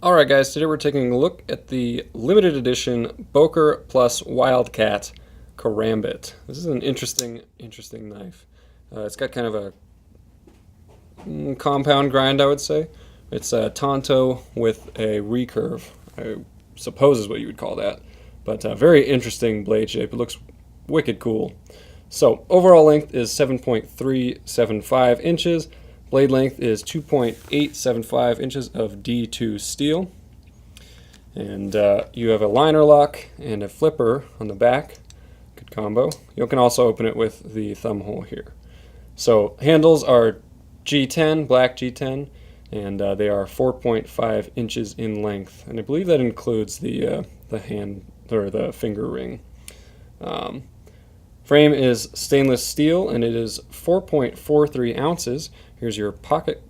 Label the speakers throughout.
Speaker 1: Alright guys, today we're taking a look at the limited edition Boker Plus Wildcat Karambit. This is an interesting knife. It's got kind of a compound grind, I would say. It's a Tonto with a recurve, I suppose is what you would call that. But a very interesting blade shape. It looks wicked cool. So overall length is 7.375 inches. Blade length is 2.875 inches of D2 steel. And you have a liner lock and a flipper on the back. Good combo. You can also open it with the thumb hole here. So handles are G10, Black G10, and they are 4.5 inches in length. And I believe that includes the hand or the finger ring. Frame is stainless steel and it is 4.43 ounces. Here's your pocket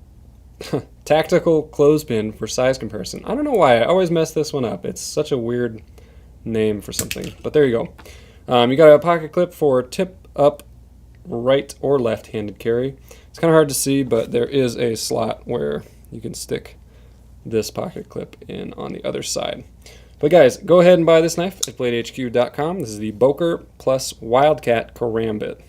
Speaker 1: tactical clothespin for size comparison. I don't know why I always mess this one up. It's such a weird name for something, but there you go. You got a pocket clip for tip up right or left-handed carry. It's kind of hard to see, but there is a slot where you can stick this pocket clip in on the other side. But guys, go ahead and buy this knife at BladeHQ.com. This is the Boker Plus Wildcat Karambit.